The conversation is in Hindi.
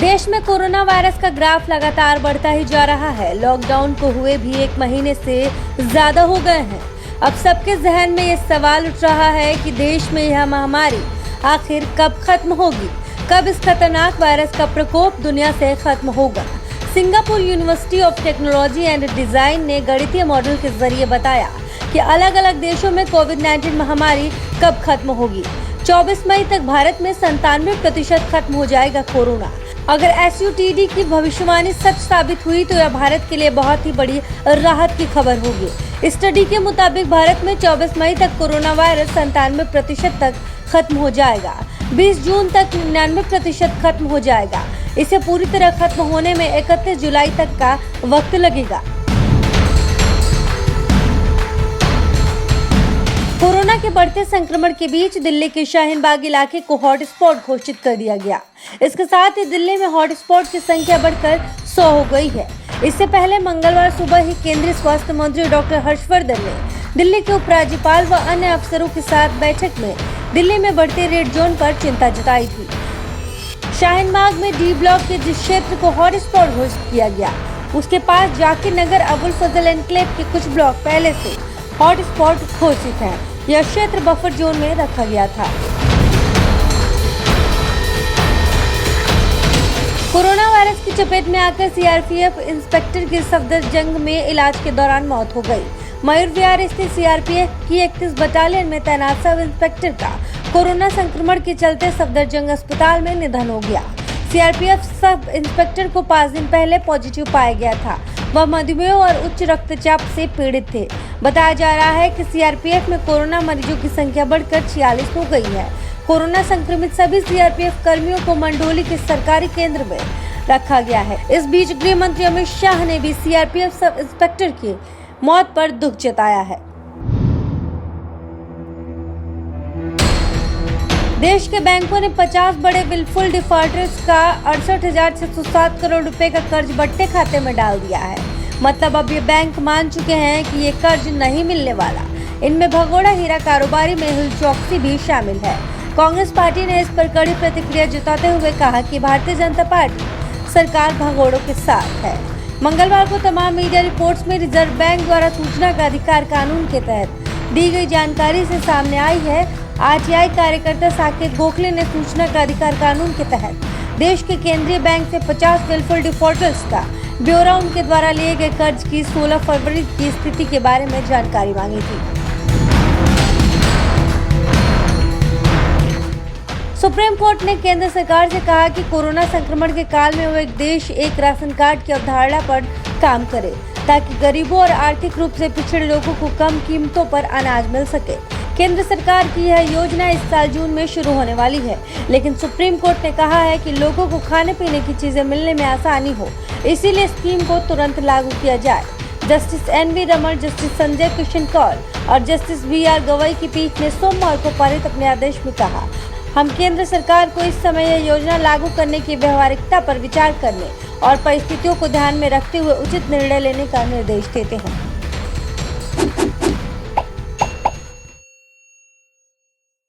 देश में कोरोना वायरस का ग्राफ लगातार बढ़ता ही जा रहा है। लॉकडाउन को हुए भी 1 महीने से ज्यादा हो गए हैं। अब सबके जहन में ये सवाल उठ रहा है कि देश में यह महामारी आखिर कब खत्म होगी, कब इस खतरनाक वायरस का प्रकोप दुनिया से खत्म होगा। Singapore university of technology and design ने गणितीय मॉडल के जरिए बताया कि अलग अलग देशों में कोविड-19 महामारी कब खत्म होगी। 24 मई तक भारत में 97% खत्म हो जाएगा कोरोना। अगर SUTD की भविष्यवाणी सच साबित हुई तो यह भारत के लिए बहुत ही बड़ी राहत की खबर होगी। स्टडी के मुताबिक भारत में 24 मई तक कोरोना वायरस 97% तक खत्म हो जाएगा। 20 जून तक 99% खत्म हो जाएगा। इसे पूरी तरह खत्म होने में 31 जुलाई तक का वक्त लगेगा। कोरोना के बढ़ते संक्रमण के बीच दिल्ली के शाहीन बाग इलाके को हॉटस्पॉट घोषित कर दिया गया। इसके साथ ही दिल्ली में हॉटस्पॉट की संख्या बढ़कर 100 हो गई है। इससे पहले मंगलवार सुबह ही केंद्रीय स्वास्थ्य मंत्री डॉक्टर हर्षवर्धन ने दिल्ली के उपराज्यपाल व अन्य अफसरों के साथ बैठक में दिल्ली में बढ़ते रेड जोन पर चिंता जताई थी। शाहीन बाग में D ब्लॉक के जिस क्षेत्र को हॉटस्पॉट घोषित किया गया, उसके पास जाकिर नगर, अबुल फजल एनक्लेव के कुछ ब्लॉक पहले से हॉटस्पॉट घोषित है। यह क्षेत्र बफर जोन में रखा गया था। कोरोना वायरस की चपेट में आकर CRPF इंस्पेक्टर की सफदरजंग में इलाज के दौरान मौत हो गई। मयूर विहार स्थित CRPF की 31 बटालियन में तैनात सब इंस्पेक्टर का कोरोना संक्रमण के चलते सफदरजंग अस्पताल में निधन हो गया। CRPF सब इंस्पेक्टर को 5 दिन पहले पॉजिटिव पाया गया था। वह मधुमेह और उच्च रक्तचाप से पीड़ित थे। बताया जा रहा है कि CRPF में कोरोना मरीजों की संख्या बढ़कर 46 हो गई है। कोरोना संक्रमित सभी CRPF कर्मियों को मंडोली के सरकारी केंद्र में रखा गया है। इस बीच गृह मंत्री अमित शाह ने भी CRPF सब इंस्पेक्टर की मौत पर दुख जताया है। देश के बैंकों ने 50 बड़े विलफुल डिफॉल्टर्स का 68,607 करोड़ रुपए का कर्ज बट्टे खाते में डाल दिया है। मतलब अब ये बैंक मान चुके हैं कि ये कर्ज नहीं मिलने वाला। इनमें भगोड़ा हीरा कारोबारी मेहुल चौकसी भी शामिल है। कांग्रेस पार्टी ने इस पर कड़ी प्रतिक्रिया जताते हुए कहा कि भारतीय जनता पार्टी सरकार भगोड़ों के साथ है। मंगलवार को तमाम मीडिया रिपोर्ट्स में रिजर्व बैंक द्वारा सूचना का अधिकार कानून के तहत दी गई जानकारी से सामने आई है। RTI कार्यकर्ता साकेत गोखले ने सूचना का अधिकार कानून के तहत देश के केंद्रीय बैंक से 50 विलफुल डिफॉल्टर्स का ब्यौरा उनके द्वारा लिए गए कर्ज की 16 फरवरी की स्थिति के बारे में जानकारी मांगी थी। सुप्रीम कोर्ट ने केंद्र सरकार से कहा कि कोरोना संक्रमण के काल में वो एक देश एक राशन कार्ड की अवधारणा पर काम करे, ताकि गरीबों और आर्थिक रूप से पिछड़े लोगों को कम कीमतों पर अनाज मिल सके। केंद्र सरकार की यह योजना इस साल जून में शुरू होने वाली है, लेकिन सुप्रीम कोर्ट ने कहा है कि लोगों को खाने पीने की चीजें मिलने में आसानी हो, इसीलिए स्कीम को तुरंत लागू किया जाए। Justice NV Raman, justice Sanjay Kishan Kaul और जस्टिस BR गवई की पीठ ने सोमवार को पारित अपने आदेश में कहा, हम केंद्र सरकार को इस समय यह योजना लागू करने की व्यवहारिकता पर विचार करने और परिस्थितियों को ध्यान में रखते हुए उचित निर्णय लेने का निर्देश देते हैं।